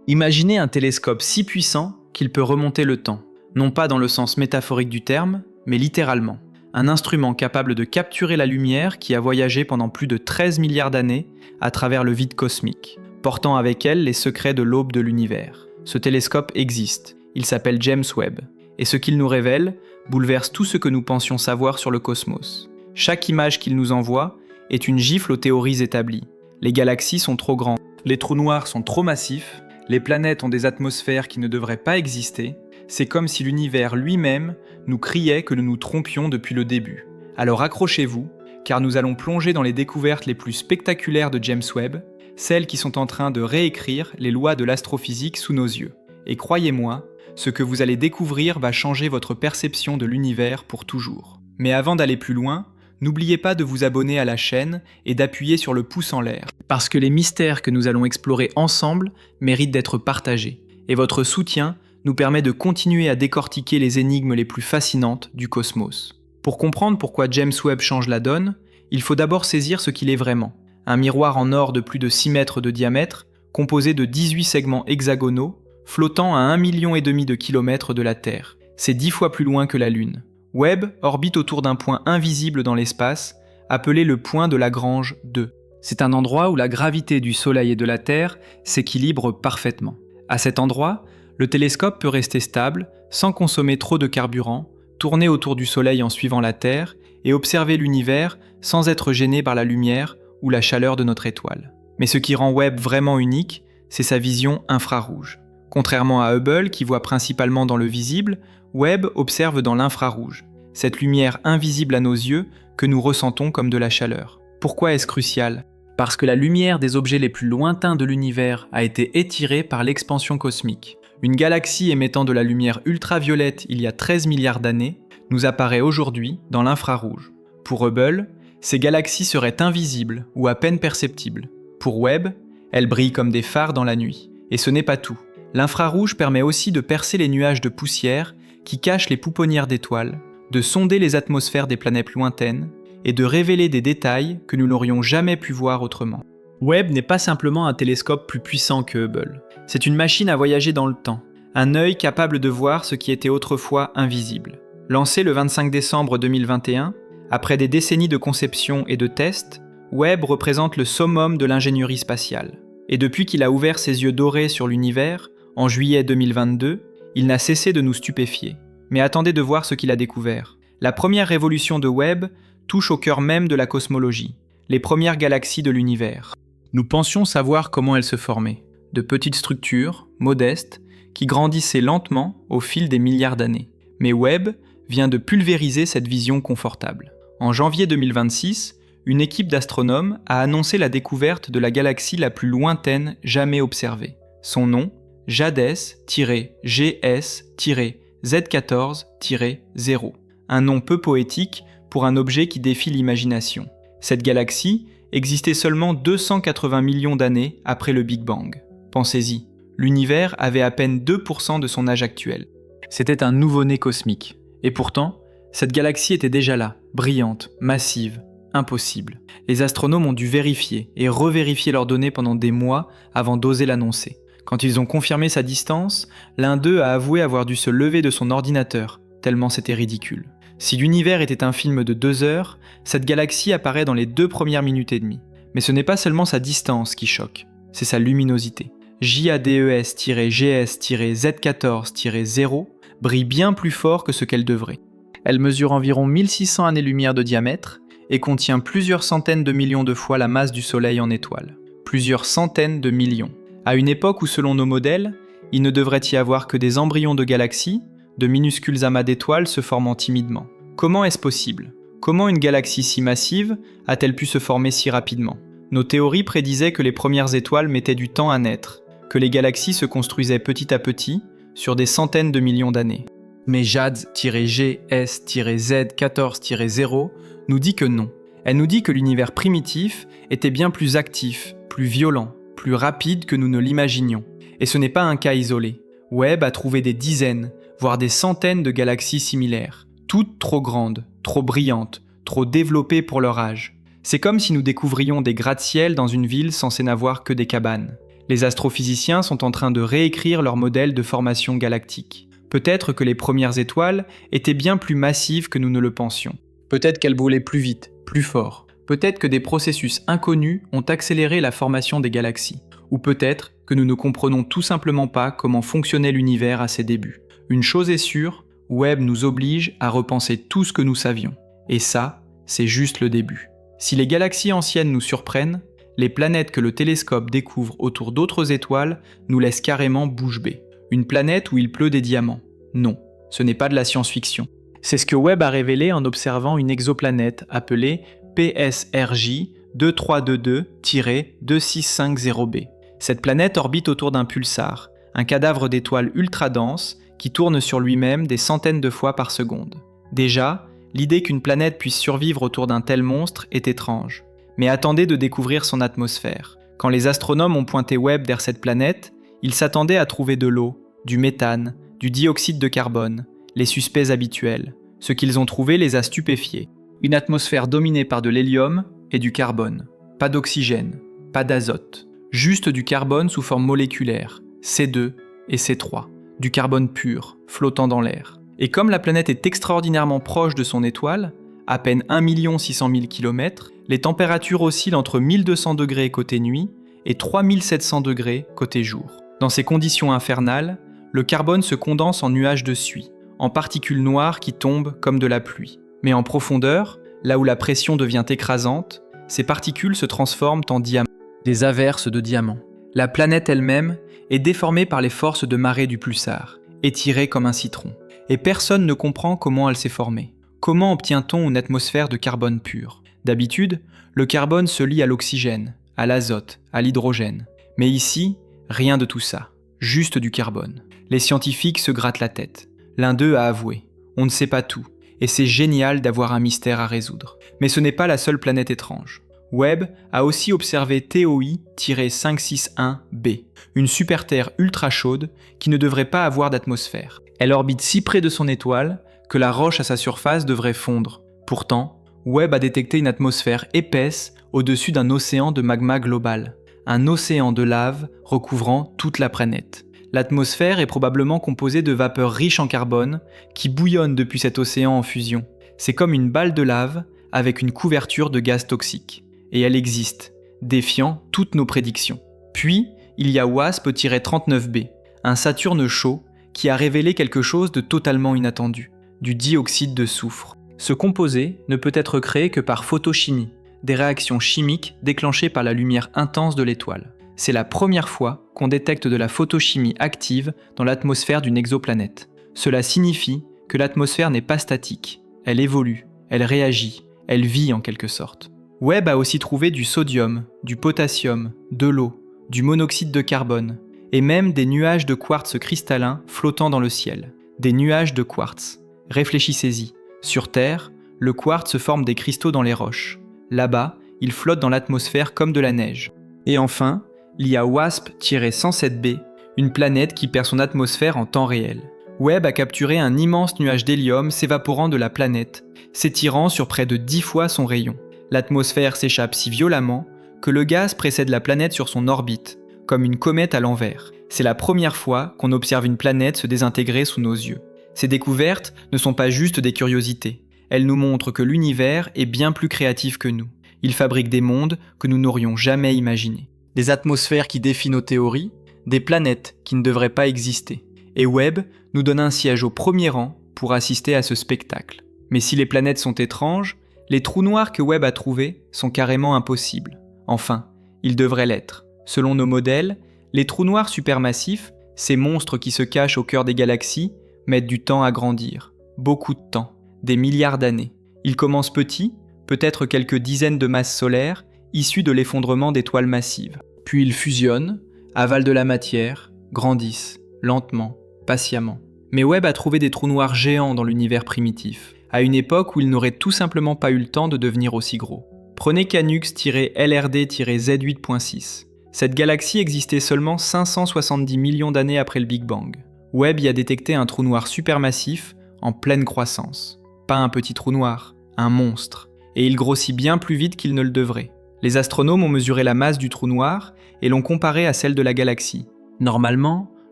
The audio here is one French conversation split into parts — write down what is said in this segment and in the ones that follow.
Imaginez un télescope si puissant qu'il peut remonter le temps, non pas dans le sens métaphorique du terme, mais littéralement. Un instrument capable de capturer la lumière qui a voyagé pendant plus de 13 milliards d'années à travers le vide cosmique, portant avec elle les secrets de l'aube de l'univers. Ce télescope existe, il s'appelle James Webb, et ce qu'il nous révèle bouleverse tout ce que nous pensions savoir sur le cosmos. Chaque image qu'il nous envoie est une gifle aux théories établies. Les galaxies sont trop grandes, les trous noirs sont trop massifs, les planètes ont des atmosphères qui ne devraient pas exister. C'est comme si l'univers lui-même nous criait que nous nous trompions depuis le début. Alors accrochez-vous, car nous allons plonger dans les découvertes les plus spectaculaires de James Webb, celles qui sont en train de réécrire les lois de l'astrophysique sous nos yeux. Et croyez-moi, ce que vous allez découvrir va changer votre perception de l'univers pour toujours. Mais avant d'aller plus loin, n'oubliez pas de vous abonner à la chaîne et d'appuyer sur le pouce en l'air, parce que les mystères que nous allons explorer ensemble méritent d'être partagés. Et votre soutien nous permet de continuer à décortiquer les énigmes les plus fascinantes du cosmos. Pour comprendre pourquoi James Webb change la donne, il faut d'abord saisir ce qu'il est vraiment. Un miroir en or de plus de 6 mètres de diamètre, composé de 18 segments hexagonaux, flottant à 1,5 million de kilomètres de la Terre. C'est 10 fois plus loin que la Lune. Webb orbite autour d'un point invisible dans l'espace, appelé le point de Lagrange 2. C'est un endroit où la gravité du Soleil et de la Terre s'équilibre parfaitement. À cet endroit, le télescope peut rester stable, sans consommer trop de carburant, tourner autour du Soleil en suivant la Terre et observer l'univers sans être gêné par la lumière ou la chaleur de notre étoile. Mais ce qui rend Webb vraiment unique, c'est sa vision infrarouge. Contrairement à Hubble, qui voit principalement dans le visible, Webb observe dans l'infrarouge, cette lumière invisible à nos yeux que nous ressentons comme de la chaleur. Pourquoi est-ce crucial ? Parce que la lumière des objets les plus lointains de l'univers a été étirée par l'expansion cosmique. Une galaxie émettant de la lumière ultraviolette il y a 13 milliards d'années nous apparaît aujourd'hui dans l'infrarouge. Pour Hubble, ces galaxies seraient invisibles ou à peine perceptibles. Pour Webb, elles brillent comme des phares dans la nuit. Et ce n'est pas tout. L'infrarouge permet aussi de percer les nuages de poussière qui cachent les pouponnières d'étoiles, de sonder les atmosphères des planètes lointaines et de révéler des détails que nous n'aurions jamais pu voir autrement. Webb n'est pas simplement un télescope plus puissant que Hubble. C'est une machine à voyager dans le temps, un œil capable de voir ce qui était autrefois invisible. Lancé le 25 décembre 2021, après des décennies de conception et de tests, Webb représente le summum de l'ingénierie spatiale. Et depuis qu'il a ouvert ses yeux dorés sur l'univers, en juillet 2022, il n'a cessé de nous stupéfier. Mais attendez de voir ce qu'il a découvert. La première révolution de Webb touche au cœur même de la cosmologie, les premières galaxies de l'univers. Nous pensions savoir comment elles se formaient, de petites structures, modestes, qui grandissaient lentement au fil des milliards d'années. Mais Webb vient de pulvériser cette vision confortable. En janvier 2026, une équipe d'astronomes a annoncé la découverte de la galaxie la plus lointaine jamais observée. Son nom, JADES-GS-Z14-0. Un nom peu poétique pour un objet qui défie l'imagination. Cette galaxie existait seulement 280 millions d'années après le Big Bang. Pensez-y, l'univers avait à peine 2% de son âge actuel. C'était un nouveau-né cosmique. Et pourtant, cette galaxie était déjà là, brillante, massive, impossible. Les astronomes ont dû vérifier et revérifier leurs données pendant des mois avant d'oser l'annoncer. Quand ils ont confirmé sa distance, l'un d'eux a avoué avoir dû se lever de son ordinateur, tellement c'était ridicule. Si l'univers était un film de 2 heures, cette galaxie apparaît dans les 2 premières minutes et demie. Mais ce n'est pas seulement sa distance qui choque, c'est sa luminosité. JADES-GS-Z14-0 brille bien plus fort que ce qu'elle devrait. Elle mesure environ 1600 années-lumière de diamètre et contient plusieurs centaines de millions de fois la masse du Soleil en étoiles. Plusieurs centaines de millions. À une époque où, selon nos modèles, il ne devrait y avoir que des embryons de galaxies, de minuscules amas d'étoiles se formant timidement. Comment est-ce possible ? Comment une galaxie si massive a-t-elle pu se former si rapidement ? Nos théories prédisaient que les premières étoiles mettaient du temps à naître, que les galaxies se construisaient petit à petit, sur des centaines de millions d'années. Mais JADES-GS-Z14-0 nous dit que non. Elle nous dit que l'univers primitif était bien plus actif, plus violent, plus rapide que nous ne l'imaginions. Et ce n'est pas un cas isolé. Webb a trouvé des dizaines, voire des centaines de galaxies similaires, toutes trop grandes, trop brillantes, trop développées pour leur âge. C'est comme si nous découvrions des gratte-ciel dans une ville censée n'avoir que des cabanes. Les astrophysiciens sont en train de réécrire leur modèle de formation galactique. Peut-être que les premières étoiles étaient bien plus massives que nous ne le pensions. Peut-être qu'elles brûlaient plus vite, plus fort. Peut-être que des processus inconnus ont accéléré la formation des galaxies. Ou peut-être que nous ne comprenons tout simplement pas comment fonctionnait l'univers à ses débuts. Une chose est sûre, Webb nous oblige à repenser tout ce que nous savions. Et ça, c'est juste le début. Si les galaxies anciennes nous surprennent, les planètes que le télescope découvre autour d'autres étoiles nous laissent carrément bouche bée. Une planète où il pleut des diamants. Non, ce n'est pas de la science-fiction. C'est ce que Webb a révélé en observant une exoplanète appelée PSRJ 2322-2650b. Cette planète orbite autour d'un pulsar, un cadavre d'étoile ultra dense qui tourne sur lui-même des centaines de fois par seconde. Déjà, l'idée qu'une planète puisse survivre autour d'un tel monstre est étrange. Mais attendez de découvrir son atmosphère. Quand les astronomes ont pointé Webb vers cette planète, ils s'attendaient à trouver de l'eau, du méthane, du dioxyde de carbone, les suspects habituels. Ce qu'ils ont trouvé les a stupéfiés. Une atmosphère dominée par de l'hélium et du carbone. Pas d'oxygène, pas d'azote. Juste du carbone sous forme moléculaire, C2 et C3. Du carbone pur, flottant dans l'air. Et comme la planète est extraordinairement proche de son étoile, à peine 1 600 000 km, les températures oscillent entre 1200 degrés côté nuit et 3700 degrés côté jour. Dans ces conditions infernales, le carbone se condense en nuages de suie, en particules noires qui tombent comme de la pluie. Mais en profondeur, là où la pression devient écrasante, ces particules se transforment en diamants, des averses de diamants. La planète elle-même est déformée par les forces de marée du pulsar, étirée comme un citron. Et personne ne comprend comment elle s'est formée. Comment obtient-on une atmosphère de carbone pur ? D'habitude, le carbone se lie à l'oxygène, à l'azote, à l'hydrogène. Mais ici, rien de tout ça, juste du carbone. Les scientifiques se grattent la tête. L'un d'eux a avoué « On ne sait pas tout, et c'est génial d'avoir un mystère à résoudre. » Mais ce n'est pas la seule planète étrange. Webb a aussi observé TOI-561b, une super-Terre ultra chaude qui ne devrait pas avoir d'atmosphère. Elle orbite si près de son étoile que la roche à sa surface devrait fondre. Pourtant, Webb a détecté une atmosphère épaisse au-dessus d'un océan de magma global, un océan de lave recouvrant toute la planète. L'atmosphère est probablement composée de vapeurs riches en carbone qui bouillonnent depuis cet océan en fusion. C'est comme une balle de lave avec une couverture de gaz toxiques. Et elle existe, défiant toutes nos prédictions. Puis, il y a WASP-39b, un Saturne chaud qui a révélé quelque chose de totalement inattendu, du dioxyde de soufre. Ce composé ne peut être créé que par photochimie, des réactions chimiques déclenchées par la lumière intense de l'étoile. C'est la première fois qu'on détecte de la photochimie active dans l'atmosphère d'une exoplanète. Cela signifie que l'atmosphère n'est pas statique, elle évolue, elle réagit, elle vit en quelque sorte. Webb a aussi trouvé du sodium, du potassium, de l'eau, du monoxyde de carbone, et même des nuages de quartz cristallin flottant dans le ciel. Des nuages de quartz. Réfléchissez-y. Sur Terre, le quartz forme des cristaux dans les roches. Là-bas, il flotte dans l'atmosphère comme de la neige. Et enfin, il y a WASP-107b, une planète qui perd son atmosphère en temps réel. Webb a capturé un immense nuage d'hélium s'évaporant de la planète, s'étirant sur près de 10 fois son rayon. L'atmosphère s'échappe si violemment que le gaz précède la planète sur son orbite, comme une comète à l'envers. C'est la première fois qu'on observe une planète se désintégrer sous nos yeux. Ces découvertes ne sont pas juste des curiosités. Elles nous montrent que l'univers est bien plus créatif que nous. Il fabrique des mondes que nous n'aurions jamais imaginés. Des atmosphères qui défient nos théories, des planètes qui ne devraient pas exister. Et Webb nous donne un siège au premier rang pour assister à ce spectacle. Mais si les planètes sont étranges, les trous noirs que Webb a trouvés sont carrément impossibles. Enfin, ils devraient l'être. Selon nos modèles, les trous noirs supermassifs, ces monstres qui se cachent au cœur des galaxies, mettent du temps à grandir. Beaucoup de temps. Des milliards d'années. Ils commencent petits, peut-être quelques dizaines de masses solaires, issues de l'effondrement d'étoiles massives. Puis ils fusionnent, avalent de la matière, grandissent, lentement, patiemment. Mais Webb a trouvé des trous noirs géants dans l'univers primitif, à une époque où ils n'auraient tout simplement pas eu le temps de devenir aussi gros. Prenez Canux-LRD-Z8.6. Cette galaxie existait seulement 570 millions d'années après le Big Bang. Webb y a détecté un trou noir supermassif en pleine croissance. Pas un petit trou noir, un monstre. et il grossit bien plus vite qu'il ne le devrait. Les astronomes ont mesuré la masse du trou noir et l'ont comparée à celle de la galaxie. Normalement,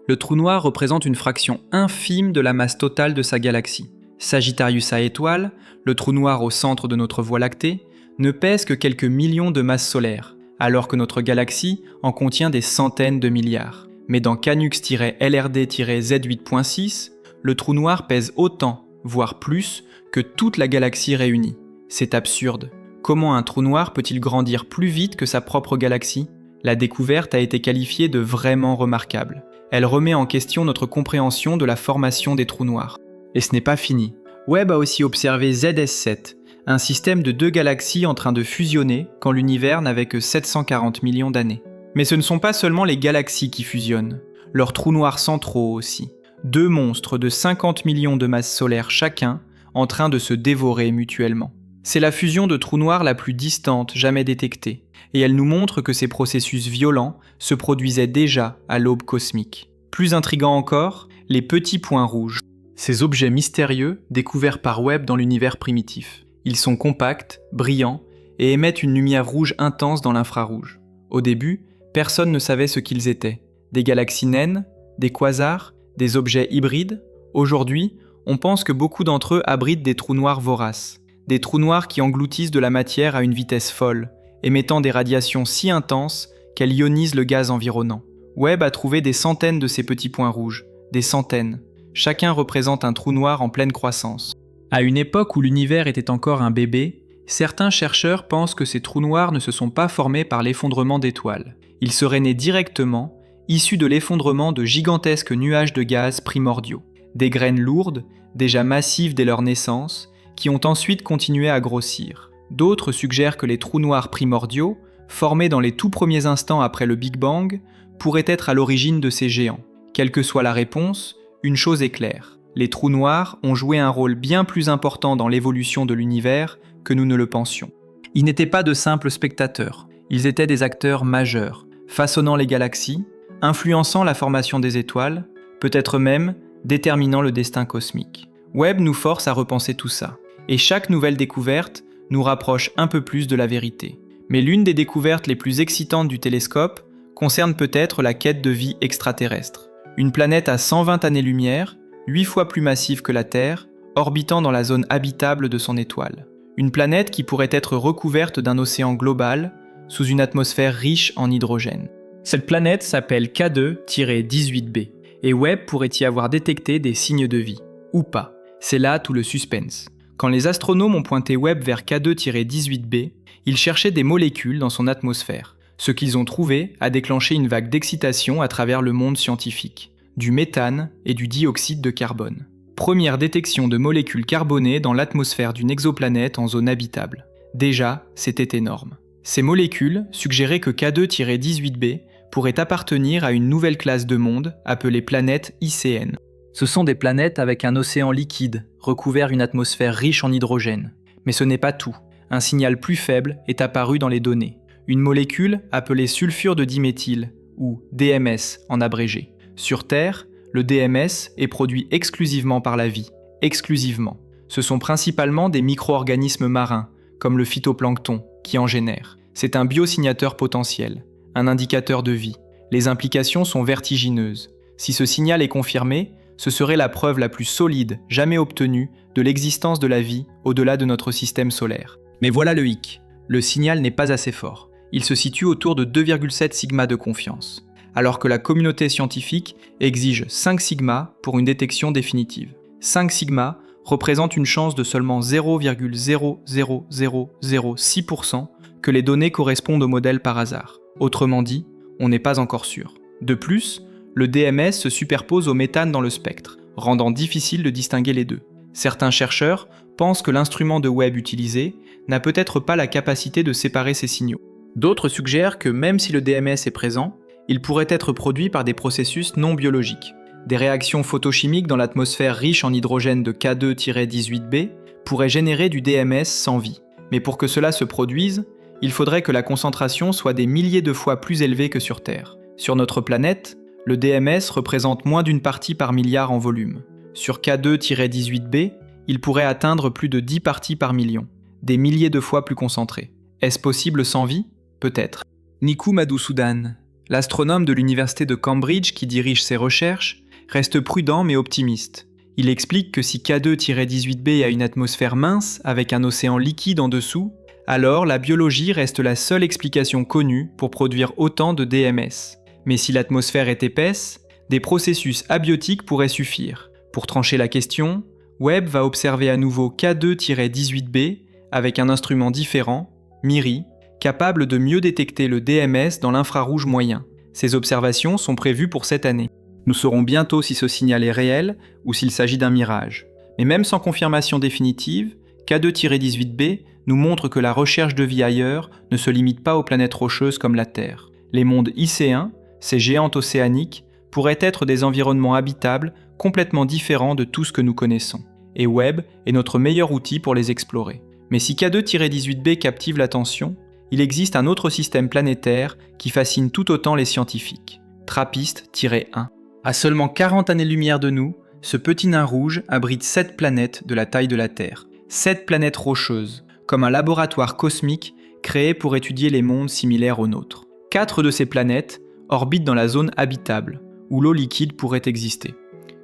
le trou noir représente une fraction infime de la masse totale de sa galaxie. Sagittarius A étoile, le trou noir au centre de notre Voie lactée, ne pèse que quelques millions de masses solaires, alors que notre galaxie en contient des centaines de milliards. Mais dans Canux-LRD-Z8.6, le trou noir pèse autant, voire plus, que toute la galaxie réunie. C'est absurde. Comment un trou noir peut-il grandir plus vite que sa propre galaxie ? La découverte a été qualifiée de vraiment remarquable. Elle remet en question notre compréhension de la formation des trous noirs. Et ce n'est pas fini. Webb a aussi observé ZS7, un système de 2 galaxies en train de fusionner quand l'univers n'avait que 740 millions d'années. Mais ce ne sont pas seulement les galaxies qui fusionnent, leurs trous noirs centraux aussi. 2 monstres de 50 millions de masses solaires chacun, en train de se dévorer mutuellement. C'est la fusion de trous noirs la plus distante jamais détectée, et elle nous montre que ces processus violents se produisaient déjà à l'aube cosmique. Plus intriguant encore, les petits points rouges. Ces objets mystérieux découverts par Webb dans l'univers primitif. Ils sont compacts, brillants, et émettent une lumière rouge intense dans l'infrarouge. Au début, personne ne savait ce qu'ils étaient. Des galaxies naines, des quasars, des objets hybrides. Aujourd'hui, on pense que beaucoup d'entre eux abritent des trous noirs voraces. Des trous noirs qui engloutissent de la matière à une vitesse folle, émettant des radiations si intenses qu'elles ionisent le gaz environnant. Webb a trouvé des centaines de ces petits points rouges, des centaines. Chacun représente un trou noir en pleine croissance. À une époque où l'univers était encore un bébé, certains chercheurs pensent que ces trous noirs ne se sont pas formés par l'effondrement d'étoiles. Ils seraient nés directement, issus de l'effondrement de gigantesques nuages de gaz primordiaux. Des graines lourdes, déjà massives dès leur naissance, qui ont ensuite continué à grossir. D'autres suggèrent que les trous noirs primordiaux, formés dans les tout premiers instants après le Big Bang, pourraient être à l'origine de ces géants. Quelle que soit la réponse, une chose est claire. Les trous noirs ont joué un rôle bien plus important dans l'évolution de l'univers que nous ne le pensions. Ils n'étaient pas de simples spectateurs, ils étaient des acteurs majeurs, façonnant les galaxies, influençant la formation des étoiles, peut-être même déterminant le destin cosmique. Webb nous force à repenser tout ça, et chaque nouvelle découverte nous rapproche un peu plus de la vérité. Mais l'une des découvertes les plus excitantes du télescope concerne peut-être la quête de vie extraterrestre. Une planète à 120 années-lumière, 8 fois plus massive que la Terre, orbitant dans la zone habitable de son étoile. Une planète qui pourrait être recouverte d'un océan global, sous une atmosphère riche en hydrogène. Cette planète s'appelle K2-18b, et Webb pourrait y avoir détecté des signes de vie. Ou pas. C'est là tout le suspense. Quand les astronomes ont pointé Webb vers K2-18b, ils cherchaient des molécules dans son atmosphère. Ce qu'ils ont trouvé a déclenché une vague d'excitation à travers le monde scientifique. Du méthane et du dioxyde de carbone. Première détection de molécules carbonées dans l'atmosphère d'une exoplanète en zone habitable. Déjà, c'était énorme. Ces molécules suggéraient que K2-18b pourrait appartenir à une nouvelle classe de mondes appelée planète ICN. Ce sont des planètes avec un océan liquide, recouvert d'une atmosphère riche en hydrogène. Mais ce n'est pas tout. Un signal plus faible est apparu dans les données. Une molécule appelée sulfure de diméthyle, ou DMS en abrégé. Sur Terre, le DMS est produit exclusivement par la vie. Exclusivement. Ce sont principalement des micro-organismes marins, comme le phytoplancton, qui en génèrent. C'est un biosignateur potentiel, un indicateur de vie. Les implications sont vertigineuses. Si ce signal est confirmé, ce serait la preuve la plus solide jamais obtenue de l'existence de la vie au-delà de notre système solaire. Mais voilà le hic. Le signal n'est pas assez fort. Il se situe autour de 2,7 sigma de confiance, alors que la communauté scientifique exige 5 sigma pour une détection définitive. 5 sigma représente une chance de seulement 0,00006% que les données correspondent au modèle par hasard. Autrement dit, on n'est pas encore sûr. De plus, le DMS se superpose au méthane dans le spectre, rendant difficile de distinguer les deux. Certains chercheurs pensent que l'instrument de Webb utilisé n'a peut-être pas la capacité de séparer ces signaux. D'autres suggèrent que même si le DMS est présent, il pourrait être produit par des processus non biologiques. Des réactions photochimiques dans l'atmosphère riche en hydrogène de K2-18b pourraient générer du DMS sans vie. Mais pour que cela se produise, il faudrait que la concentration soit des milliers de fois plus élevée que sur Terre. Sur notre planète, le DMS représente moins d'une partie par milliard en volume. Sur K2-18b, il pourrait atteindre plus de 10 parties par million. des milliers de fois plus concentré. Est-ce possible sans vie? Peut-être. Nikou Madhusudhan, l'astronome de l'université de Cambridge qui dirige ses recherches, reste prudent mais optimiste. Il explique que si K2-18b a une atmosphère mince avec un océan liquide en dessous, alors la biologie reste la seule explication connue pour produire autant de DMS. Mais si l'atmosphère est épaisse, des processus abiotiques pourraient suffire. Pour trancher la question, Webb va observer à nouveau K2-18b avec un instrument différent, MIRI, capable de mieux détecter le DMS dans l'infrarouge moyen. Ces observations sont prévues pour cette année. Nous saurons bientôt si ce signal est réel ou s'il s'agit d'un mirage. Mais même sans confirmation définitive, K2-18b nous montre que la recherche de vie ailleurs ne se limite pas aux planètes rocheuses comme la Terre. Les mondes icéens, ces géantes océaniques, pourraient être des environnements habitables complètement différents de tout ce que nous connaissons. Et Webb est notre meilleur outil pour les explorer. Mais si K2-18b captive l'attention, il existe un autre système planétaire qui fascine tout autant les scientifiques. TRAPPIST-1. À seulement 40 années-lumière de nous, ce petit nain rouge abrite 7 planètes de la taille de la Terre. 7 planètes rocheuses, comme un laboratoire cosmique créé pour étudier les mondes similaires aux nôtres. 4 de ces planètes orbitent dans la zone habitable, où l'eau liquide pourrait exister.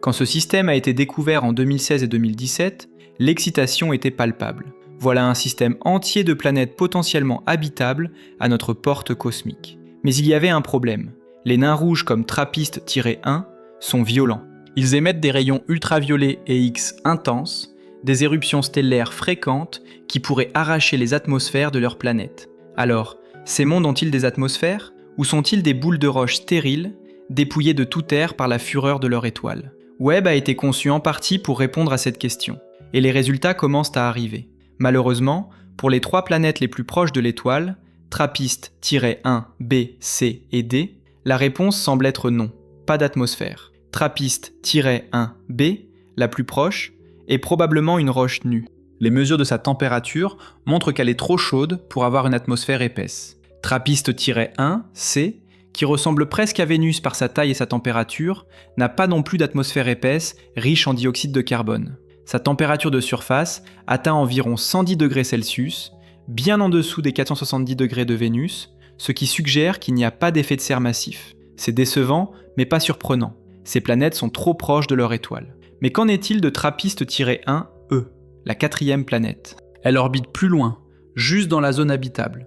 Quand ce système a été découvert en 2016 et 2017, l'excitation était palpable. Voilà un système entier de planètes potentiellement habitables à notre porte cosmique. Mais il y avait un problème. Les nains rouges comme TRAPPIST-1 sont violents. Ils émettent des rayons ultraviolets et X intenses, des éruptions stellaires fréquentes qui pourraient arracher les atmosphères de leur planète. Alors, ces mondes ont-ils des atmosphères? Ou sont-ils des boules de roche stériles, dépouillées de tout air par la fureur de leur étoile? Webb a été conçu en partie pour répondre à cette question, et les résultats commencent à arriver. Malheureusement, pour les 3 planètes les plus proches de l'étoile, TRAPPIST-1, B, C et D, la réponse semble être non, pas d'atmosphère. TRAPPIST-1, B, la plus proche, est probablement une roche nue. Les mesures de sa température montrent qu'elle est trop chaude pour avoir une atmosphère épaisse. TRAPPIST-1, C, qui ressemble presque à Vénus par sa taille et sa température, n'a pas non plus d'atmosphère épaisse riche en dioxyde de carbone. Sa température de surface atteint environ 110 degrés Celsius, bien en dessous des 470 degrés de Vénus, ce qui suggère qu'il n'y a pas d'effet de serre massif. C'est décevant, mais pas surprenant. Ces planètes sont trop proches de leur étoile. Mais qu'en est-il de TRAPPIST-1, E, la 4e planète? Elle orbite plus loin, juste dans la zone habitable.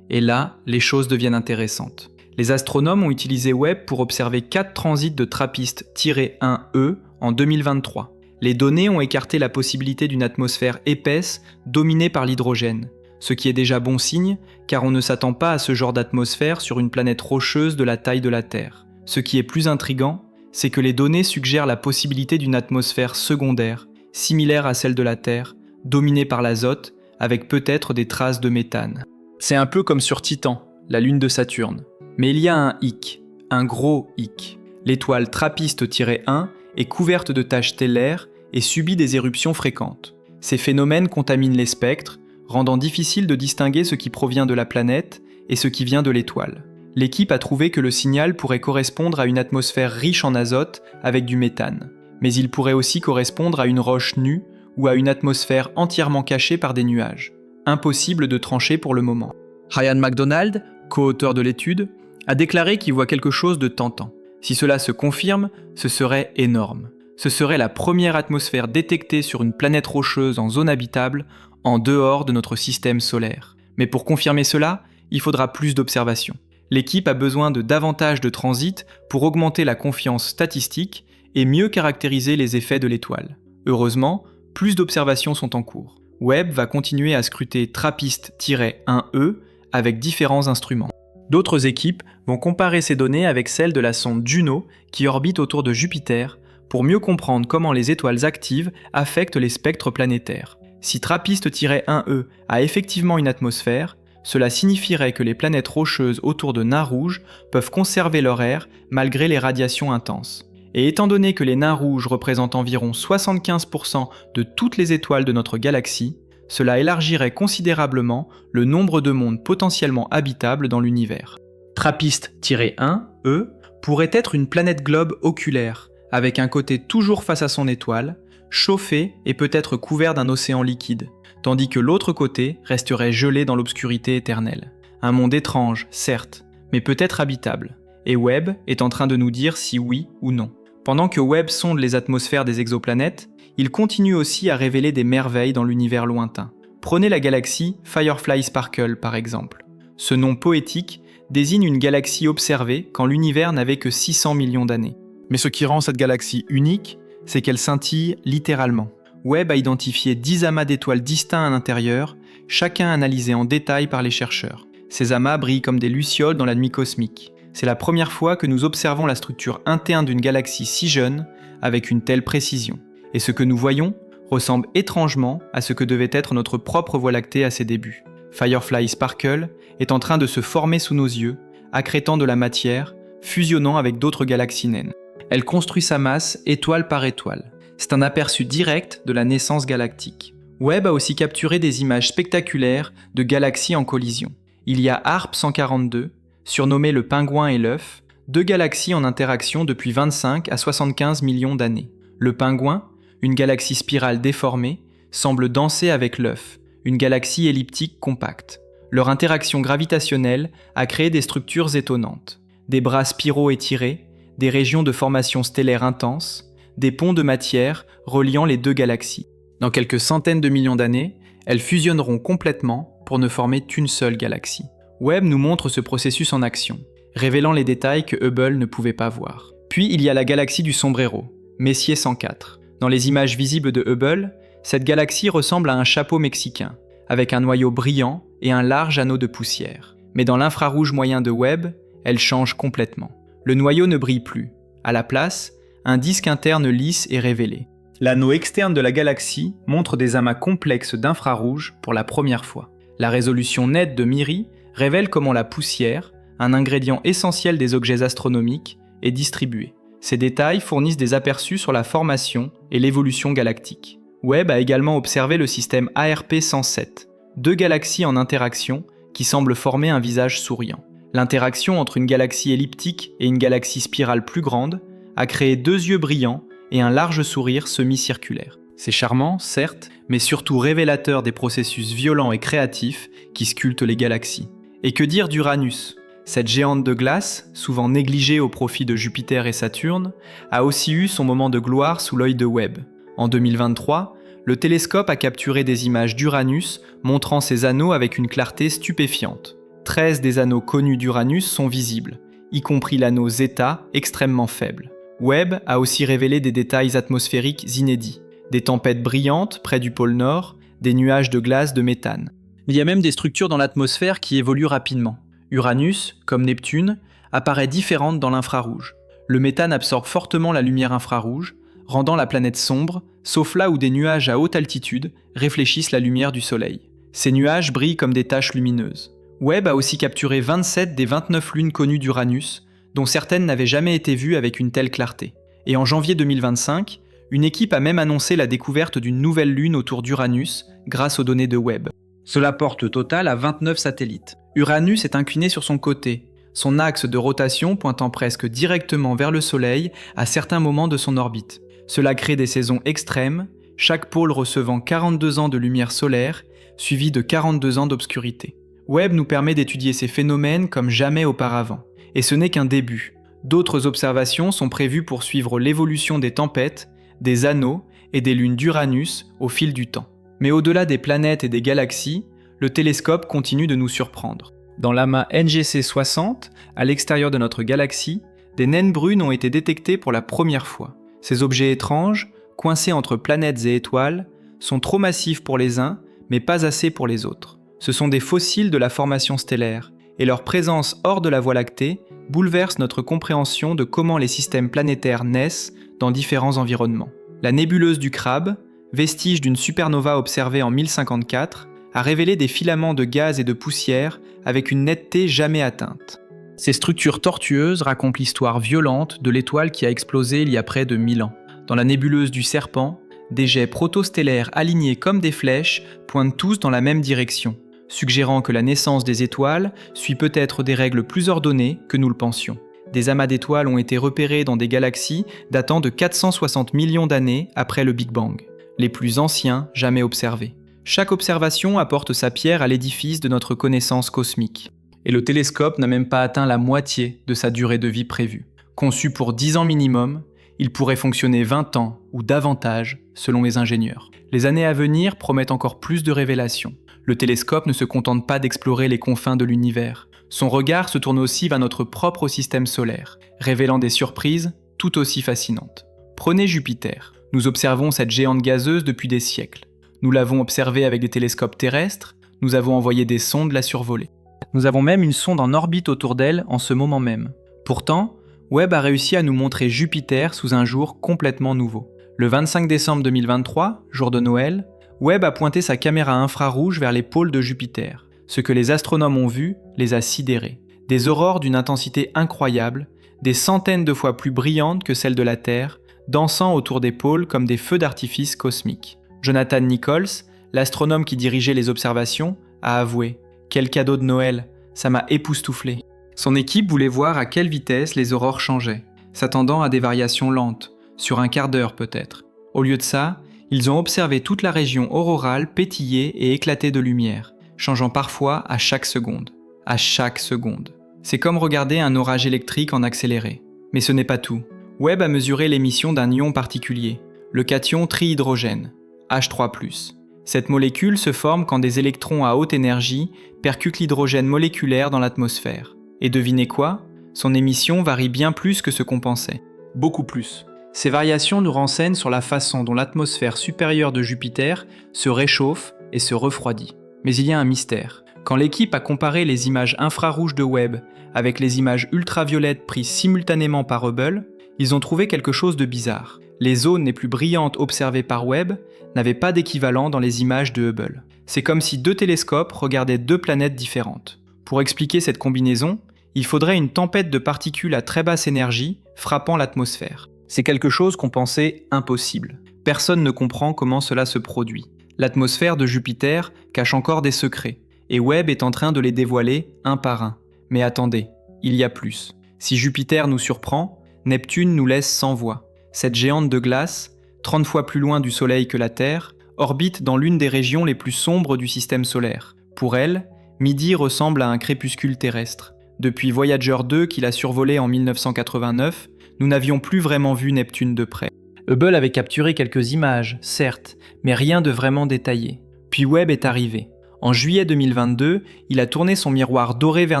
Et là, les choses deviennent intéressantes. Les astronomes ont utilisé Webb pour observer 4 transits de TRAPPIST-1E en 2023. Les données ont écarté la possibilité d'une atmosphère épaisse dominée par l'hydrogène, ce qui est déjà bon signe car on ne s'attend pas à ce genre d'atmosphère sur une planète rocheuse de la taille de la Terre. Ce qui est plus intriguant, c'est que les données suggèrent la possibilité d'une atmosphère secondaire, similaire à celle de la Terre, dominée par l'azote, avec peut-être des traces de méthane. C'est un peu comme sur Titan, la lune de Saturne. Mais il y a un hic, un gros hic. L'étoile TRAPPIST-1 est couverte de taches stellaires et subit des éruptions fréquentes. Ces phénomènes contaminent les spectres, rendant difficile de distinguer ce qui provient de la planète et ce qui vient de l'étoile. L'équipe a trouvé que le signal pourrait correspondre à une atmosphère riche en azote avec du méthane. Mais il pourrait aussi correspondre à une roche nue ou à une atmosphère entièrement cachée par des nuages. Impossible de trancher pour le moment. Ryan McDonald, co-auteur de l'étude, a déclaré qu'il voit quelque chose de tentant. Si cela se confirme, ce serait énorme. Ce serait la première atmosphère détectée sur une planète rocheuse en zone habitable, en dehors de notre système solaire. Mais pour confirmer cela, il faudra plus d'observations. L'équipe a besoin de davantage de transits pour augmenter la confiance statistique et mieux caractériser les effets de l'étoile. Heureusement, plus d'observations sont en cours. Webb va continuer à scruter TRAPPIST-1E avec différents instruments. D'autres équipes vont comparer ces données avec celles de la sonde Juno qui orbite autour de Jupiter pour mieux comprendre comment les étoiles actives affectent les spectres planétaires. Si TRAPPIST-1E a effectivement une atmosphère, cela signifierait que les planètes rocheuses autour de nains rouges peuvent conserver leur air malgré les radiations intenses. Et étant donné que les nains rouges représentent environ 75% de toutes les étoiles de notre galaxie, cela élargirait considérablement le nombre de mondes potentiellement habitables dans l'univers. TRAPPIST-1E pourrait être une planète globe oculaire, avec un côté toujours face à son étoile, chauffé et peut-être couvert d'un océan liquide, tandis que l'autre côté resterait gelé dans l'obscurité éternelle. Un monde étrange, certes, mais peut-être habitable. Et Webb est en train de nous dire si oui ou non. Pendant que Webb sonde les atmosphères des exoplanètes, il continue aussi à révéler des merveilles dans l'univers lointain. Prenez la galaxie Firefly Sparkle par exemple. Ce nom poétique désigne une galaxie observée quand l'univers n'avait que 600 millions d'années. Mais ce qui rend cette galaxie unique, c'est qu'elle scintille littéralement. Webb a identifié 10 amas d'étoiles distincts à l'intérieur, chacun analysé en détail par les chercheurs. Ces amas brillent comme des lucioles dans la nuit cosmique. C'est la première fois que nous observons la structure interne d'une galaxie si jeune avec une telle précision. Et ce que nous voyons ressemble étrangement à ce que devait être notre propre Voie lactée à ses débuts. Firefly Sparkle est en train de se former sous nos yeux, accrétant de la matière, fusionnant avec d'autres galaxies naines. Elle construit sa masse étoile par étoile. C'est un aperçu direct de la naissance galactique. Webb a aussi capturé des images spectaculaires de galaxies en collision. Il y a HARP 142, surnommé le pingouin et l'œuf, deux galaxies en interaction depuis 25 à 75 millions d'années. Le pingouin, une galaxie spirale déformée, semble danser avec l'œuf, une galaxie elliptique compacte. Leur interaction gravitationnelle a créé des structures étonnantes. Des bras spiraux étirés, des régions de formation stellaire intense, des ponts de matière reliant les deux galaxies. Dans quelques centaines de millions d'années, elles fusionneront complètement pour ne former qu'une seule galaxie. Webb nous montre ce processus en action, révélant les détails que Hubble ne pouvait pas voir. Puis il y a la galaxie du sombrero, Messier 104. Dans les images visibles de Hubble, cette galaxie ressemble à un chapeau mexicain, avec un noyau brillant et un large anneau de poussière. Mais dans l'infrarouge moyen de Webb, elle change complètement. Le noyau ne brille plus. À la place, un disque interne lisse est révélé. L'anneau externe de la galaxie montre des amas complexes d'infrarouge pour la première fois. La résolution nette de MIRI révèle comment la poussière, un ingrédient essentiel des objets astronomiques, est distribuée. Ces détails fournissent des aperçus sur la formation et l'évolution galactique. Webb a également observé le système ARP 107, deux galaxies en interaction qui semblent former un visage souriant. L'interaction entre une galaxie elliptique et une galaxie spirale plus grande a créé deux yeux brillants et un large sourire semi-circulaire. C'est charmant, certes, mais surtout révélateur des processus violents et créatifs qui sculptent les galaxies. Et que dire d'Uranus ? Cette géante de glace, souvent négligée au profit de Jupiter et Saturne, a aussi eu son moment de gloire sous l'œil de Webb. En 2023, le télescope a capturé des images d'Uranus montrant ses anneaux avec une clarté stupéfiante. 13 des anneaux connus d'Uranus sont visibles, y compris l'anneau Zeta extrêmement faible. Webb a aussi révélé des détails atmosphériques inédits, des tempêtes brillantes près du pôle Nord, des nuages de glace de méthane. Il y a même des structures dans l'atmosphère qui évoluent rapidement. Uranus, comme Neptune, apparaît différente dans l'infrarouge. Le méthane absorbe fortement la lumière infrarouge, rendant la planète sombre, sauf là où des nuages à haute altitude réfléchissent la lumière du Soleil. Ces nuages brillent comme des taches lumineuses. Webb a aussi capturé 27 des 29 lunes connues d'Uranus, dont certaines n'avaient jamais été vues avec une telle clarté. Et en janvier 2025, une équipe a même annoncé la découverte d'une nouvelle lune autour d'Uranus grâce aux données de Webb. Cela porte le total à 29 satellites. Uranus est incliné sur son côté, son axe de rotation pointant presque directement vers le Soleil à certains moments de son orbite. Cela crée des saisons extrêmes, chaque pôle recevant 42 ans de lumière solaire, suivi de 42 ans d'obscurité. Webb nous permet d'étudier ces phénomènes comme jamais auparavant. Et ce n'est qu'un début. D'autres observations sont prévues pour suivre l'évolution des tempêtes, des anneaux et des lunes d'Uranus au fil du temps. Mais au-delà des planètes et des galaxies, le télescope continue de nous surprendre. Dans l'amas NGC 60, à l'extérieur de notre galaxie, des naines brunes ont été détectées pour la première fois. Ces objets étranges, coincés entre planètes et étoiles, sont trop massifs pour les uns, mais pas assez pour les autres. Ce sont des fossiles de la formation stellaire, et leur présence hors de la Voie lactée bouleverse notre compréhension de comment les systèmes planétaires naissent dans différents environnements. La nébuleuse du Crabe, vestige d'une supernova observée en 1054, a révélé des filaments de gaz et de poussière avec une netteté jamais atteinte. Ces structures tortueuses racontent l'histoire violente de l'étoile qui a explosé il y a près de 1000 ans. Dans la nébuleuse du Serpent, des jets protostellaires alignés comme des flèches pointent tous dans la même direction, suggérant que la naissance des étoiles suit peut-être des règles plus ordonnées que nous le pensions. Des amas d'étoiles ont été repérés dans des galaxies datant de 460 millions d'années après le Big Bang, les plus anciens jamais observés. Chaque observation apporte sa pierre à l'édifice de notre connaissance cosmique. Et le télescope n'a même pas atteint la moitié de sa durée de vie prévue. Conçu pour 10 ans minimum, il pourrait fonctionner 20 ans ou davantage selon les ingénieurs. Les années à venir promettent encore plus de révélations. Le télescope ne se contente pas d'explorer les confins de l'univers. Son regard se tourne aussi vers notre propre système solaire, révélant des surprises tout aussi fascinantes. Prenez Jupiter. Nous observons cette géante gazeuse depuis des siècles. Nous l'avons observée avec des télescopes terrestres, nous avons envoyé des sondes la survoler. Nous avons même une sonde en orbite autour d'elle en ce moment même. Pourtant, Webb a réussi à nous montrer Jupiter sous un jour complètement nouveau. Le 25 décembre 2023, jour de Noël, Webb a pointé sa caméra infrarouge vers les pôles de Jupiter. Ce que les astronomes ont vu les a sidérés. Des aurores d'une intensité incroyable, des centaines de fois plus brillantes que celles de la Terre, dansant autour des pôles comme des feux d'artifice cosmiques. Jonathan Nichols, l'astronome qui dirigeait les observations, a avoué « Quel cadeau de Noël, ça m'a époustouflé ». Son équipe voulait voir à quelle vitesse les aurores changeaient, s'attendant à des variations lentes, sur un quart d'heure peut-être. Au lieu de ça, ils ont observé toute la région aurorale pétiller et éclater de lumière, changeant parfois à chaque seconde. À chaque seconde. C'est comme regarder un orage électrique en accéléré. Mais ce n'est pas tout. Webb a mesuré l'émission d'un ion particulier, le cation trihydrogène, H3+. Cette molécule se forme quand des électrons à haute énergie percutent l'hydrogène moléculaire dans l'atmosphère. Et devinez quoi ? Son émission varie bien plus que ce qu'on pensait. Beaucoup plus. Ces variations nous renseignent sur la façon dont l'atmosphère supérieure de Jupiter se réchauffe et se refroidit. Mais il y a un mystère. Quand l'équipe a comparé les images infrarouges de Webb avec les images ultraviolettes prises simultanément par Hubble, ils ont trouvé quelque chose de bizarre. Les zones les plus brillantes observées par Webb n'avaient pas d'équivalent dans les images de Hubble. C'est comme si deux télescopes regardaient deux planètes différentes. Pour expliquer cette combinaison, il faudrait une tempête de particules à très basse énergie frappant l'atmosphère. C'est quelque chose qu'on pensait impossible. Personne ne comprend comment cela se produit. L'atmosphère de Jupiter cache encore des secrets, et Webb est en train de les dévoiler un par un. Mais attendez, il y a plus. Si Jupiter nous surprend, Neptune nous laisse sans voix. Cette géante de glace, 30 fois plus loin du Soleil que la Terre, orbite dans l'une des régions les plus sombres du système solaire. Pour elle, midi ressemble à un crépuscule terrestre. Depuis Voyager 2 qui l'a survolé en 1989, nous n'avions plus vraiment vu Neptune de près. Hubble avait capturé quelques images, certes, mais rien de vraiment détaillé. Puis Webb est arrivé. En juillet 2022, il a tourné son miroir doré vers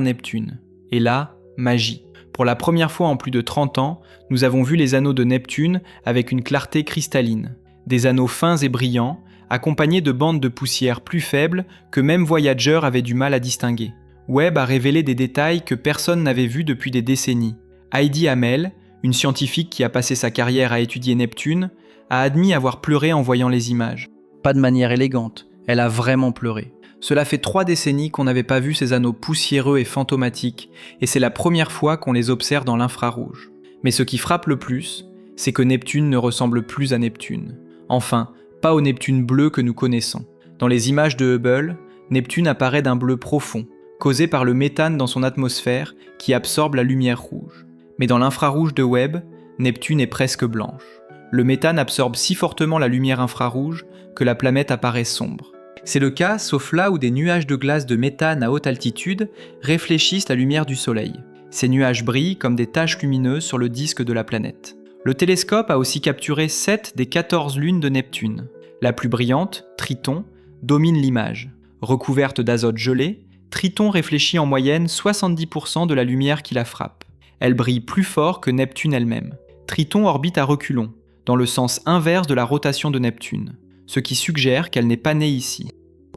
Neptune. Et là, magie. Pour la première fois en plus de 30 ans, nous avons vu les anneaux de Neptune avec une clarté cristalline. Des anneaux fins et brillants, accompagnés de bandes de poussière plus faibles que même Voyager avait du mal à distinguer. Webb a révélé des détails que personne n'avait vus depuis des décennies. Heidi Hammel, une scientifique qui a passé sa carrière à étudier Neptune, a admis avoir pleuré en voyant les images. Pas de manière élégante, elle a vraiment pleuré. Cela fait 3 décennies qu'on n'avait pas vu ces anneaux poussiéreux et fantomatiques, et c'est la première fois qu'on les observe dans l'infrarouge. Mais ce qui frappe le plus, c'est que Neptune ne ressemble plus à Neptune. Enfin, pas au Neptune bleu que nous connaissons. Dans les images de Hubble, Neptune apparaît d'un bleu profond, causé par le méthane dans son atmosphère qui absorbe la lumière rouge. Mais dans l'infrarouge de Webb, Neptune est presque blanche. Le méthane absorbe si fortement la lumière infrarouge que la planète apparaît sombre. C'est le cas, sauf là où des nuages de glace de méthane à haute altitude réfléchissent la lumière du Soleil. Ces nuages brillent comme des taches lumineuses sur le disque de la planète. Le télescope a aussi capturé 7 des 14 lunes de Neptune. La plus brillante, Triton, domine l'image. Recouverte d'azote gelé, Triton réfléchit en moyenne 70% de la lumière qui la frappe. Elle brille plus fort que Neptune elle-même. Triton orbite à reculons, dans le sens inverse de la rotation de Neptune, ce qui suggère qu'elle n'est pas née ici.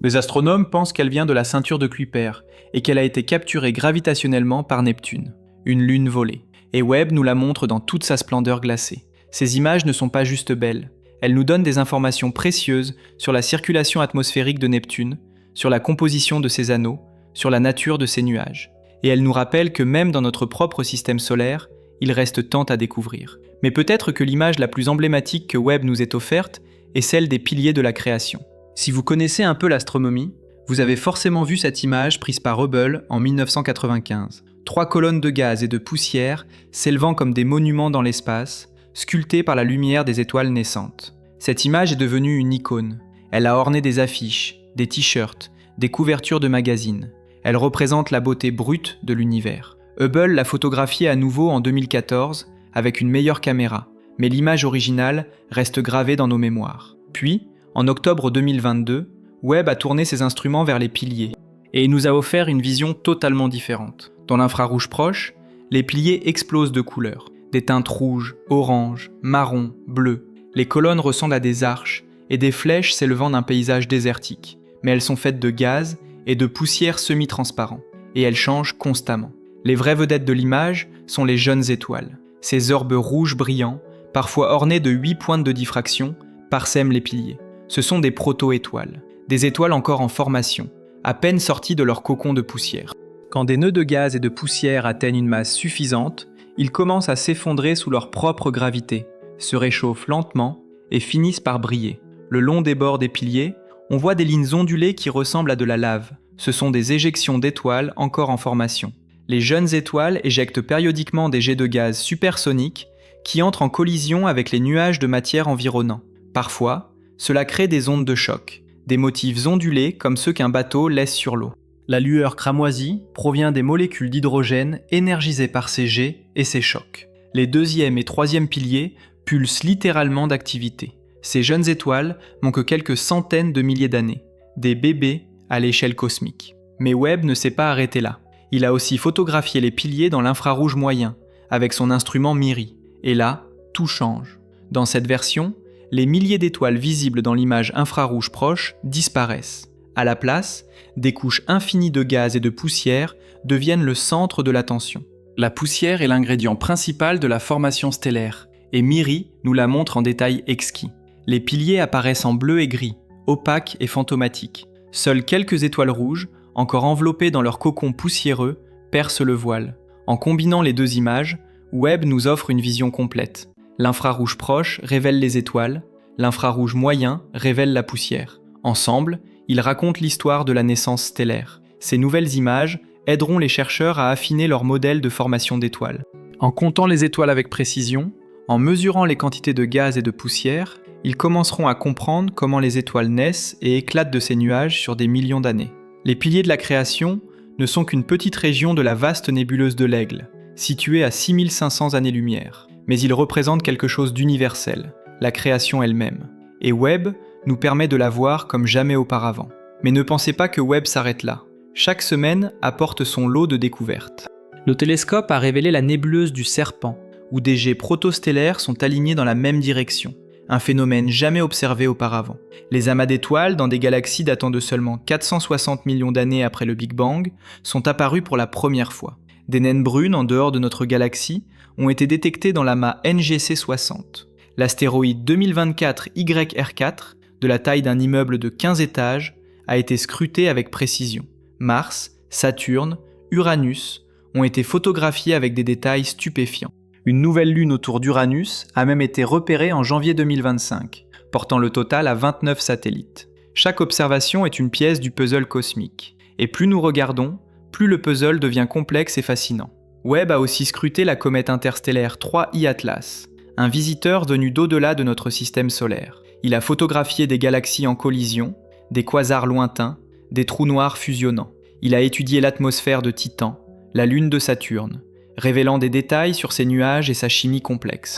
Les astronomes pensent qu'elle vient de la ceinture de Kuiper et qu'elle a été capturée gravitationnellement par Neptune, une lune volée. Et Webb nous la montre dans toute sa splendeur glacée. Ces images ne sont pas juste belles, elles nous donnent des informations précieuses sur la circulation atmosphérique de Neptune, sur la composition de ses anneaux, sur la nature de ses nuages. Et elles nous rappellent que même dans notre propre système solaire, il reste tant à découvrir. Mais peut-être que l'image la plus emblématique que Webb nous est offerte est celle des piliers de la création. Si vous connaissez un peu l'astronomie, vous avez forcément vu cette image prise par Hubble en 1995. 3 colonnes de gaz et de poussière s'élevant comme des monuments dans l'espace, sculptées par la lumière des étoiles naissantes. Cette image est devenue une icône. Elle a orné des affiches, des t-shirts, des couvertures de magazines. Elle représente la beauté brute de l'univers. Hubble l'a photographiée à nouveau en 2014 avec une meilleure caméra, mais l'image originale reste gravée dans nos mémoires. Puis, en octobre 2022, Webb a tourné ses instruments vers les piliers et il nous a offert une vision totalement différente. Dans l'infrarouge proche, les piliers explosent de couleurs. Des teintes rouges, oranges, marron, bleues. Les colonnes ressemblent à des arches et des flèches s'élevant d'un paysage désertique. Mais elles sont faites de gaz et de poussière semi-transparent. Et elles changent constamment. Les vraies vedettes de l'image sont les jeunes étoiles. Ces orbes rouges brillants, parfois ornés de 8 pointes de diffraction, parsèment les piliers. Ce sont des proto-étoiles. Des étoiles encore en formation, à peine sorties de leur cocon de poussière. Quand des nœuds de gaz et de poussière atteignent une masse suffisante, ils commencent à s'effondrer sous leur propre gravité, se réchauffent lentement et finissent par briller. Le long des bords des piliers, on voit des lignes ondulées qui ressemblent à de la lave. Ce sont des éjections d'étoiles encore en formation. Les jeunes étoiles éjectent périodiquement des jets de gaz supersoniques qui entrent en collision avec les nuages de matière environnants. Parfois, cela crée des ondes de choc, des motifs ondulés comme ceux qu'un bateau laisse sur l'eau. La lueur cramoisie provient des molécules d'hydrogène énergisées par ces jets et ces chocs. Les deuxième et troisième piliers pulsent littéralement d'activité. Ces jeunes étoiles n'ont que quelques centaines de milliers d'années, des bébés à l'échelle cosmique. Mais Webb ne s'est pas arrêté là. Il a aussi photographié les piliers dans l'infrarouge moyen, avec son instrument MIRI. Et là, tout change. Dans cette version, les milliers d'étoiles visibles dans l'image infrarouge proche disparaissent. À la place, des couches infinies de gaz et de poussière deviennent le centre de l'attention. La poussière est l'ingrédient principal de la formation stellaire, et MIRI nous la montre en détail exquis. Les piliers apparaissent en bleu et gris, opaques et fantomatiques. Seules quelques étoiles rouges, encore enveloppées dans leur cocon poussiéreux, percent le voile. En combinant les deux images, Webb nous offre une vision complète. L'infrarouge proche révèle les étoiles, l'infrarouge moyen révèle la poussière. Ensemble, ils racontent l'histoire de la naissance stellaire. Ces nouvelles images aideront les chercheurs à affiner leur modèle de formation d'étoiles. En comptant les étoiles avec précision, en mesurant les quantités de gaz et de poussière, ils commenceront à comprendre comment les étoiles naissent et éclatent de ces nuages sur des millions d'années. Les piliers de la création ne sont qu'une petite région de la vaste nébuleuse de l'Aigle, située à 6500 années-lumière. Mais ils représentent quelque chose d'universel, la création elle-même. Et Webb nous permet de la voir comme jamais auparavant. Mais ne pensez pas que Webb s'arrête là. Chaque semaine apporte son lot de découvertes. Le télescope a révélé la nébuleuse du Serpent, où des jets protostellaires sont alignés dans la même direction, un phénomène jamais observé auparavant. Les amas d'étoiles dans des galaxies datant de seulement 460 millions d'années après le Big Bang sont apparus pour la première fois. Des naines brunes en dehors de notre galaxie ont été détectées dans l'amas NGC 60. L'astéroïde 2024 YR4, de la taille d'un immeuble de 15 étages, a été scruté avec précision. Mars, Saturne, Uranus ont été photographiés avec des détails stupéfiants. Une nouvelle lune autour d'Uranus a même été repérée en janvier 2025, portant le total à 29 satellites. Chaque observation est une pièce du puzzle cosmique. Et plus nous regardons, plus le puzzle devient complexe et fascinant. Webb a aussi scruté la comète interstellaire 3I Atlas, un visiteur venu d'au-delà de notre système solaire. Il a photographié des galaxies en collision, des quasars lointains, des trous noirs fusionnants. Il a étudié l'atmosphère de Titan, la lune de Saturne, révélant des détails sur ses nuages et sa chimie complexe.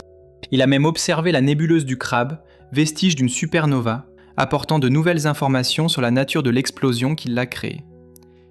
Il a même observé la nébuleuse du Crabe, vestige d'une supernova, apportant de nouvelles informations sur la nature de l'explosion qui l'a créée.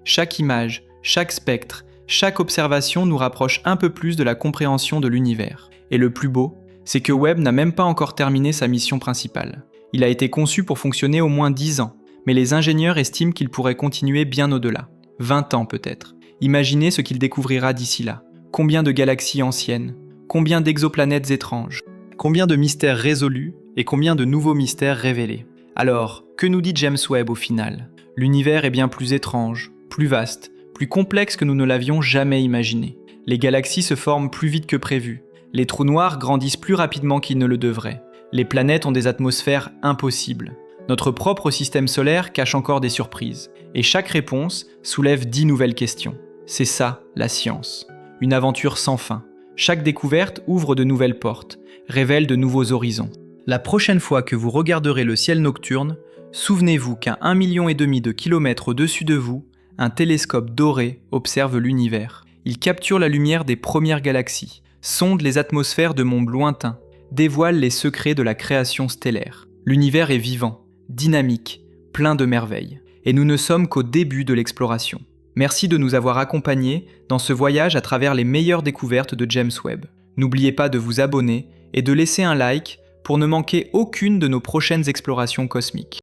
Chaque image, chaque spectre, chaque observation nous rapproche un peu plus de la compréhension de l'univers. Et le plus beau, c'est que Webb n'a même pas encore terminé sa mission principale. Il a été conçu pour fonctionner au moins 10 ans, mais les ingénieurs estiment qu'il pourrait continuer bien au-delà. 20 ans peut-être. Imaginez ce qu'il découvrira d'ici là. Combien de galaxies anciennes, combien d'exoplanètes étranges, combien de mystères résolus et combien de nouveaux mystères révélés. Alors, que nous dit James Webb au final ? L'univers est bien plus étrange, plus vaste, plus complexe que nous ne l'avions jamais imaginé. Les galaxies se forment plus vite que prévu. Les trous noirs grandissent plus rapidement qu'ils ne le devraient. Les planètes ont des atmosphères impossibles. Notre propre système solaire cache encore des surprises. Et chaque réponse soulève 10 nouvelles questions. C'est ça, la science. Une aventure sans fin. Chaque découverte ouvre de nouvelles portes, révèle de nouveaux horizons. La prochaine fois que vous regarderez le ciel nocturne, Souvenez-vous qu'à 1,5 million de kilomètres au-dessus de vous, un télescope doré observe l'univers. Il capture la lumière des premières galaxies, sonde les atmosphères de mondes lointains, dévoile les secrets de la création stellaire. L'univers est vivant, dynamique, plein de merveilles. Et nous ne sommes qu'au début de l'exploration. Merci de nous avoir accompagnés dans ce voyage à travers les meilleures découvertes de James Webb. N'oubliez pas de vous abonner et de laisser un like pour ne manquer aucune de nos prochaines explorations cosmiques.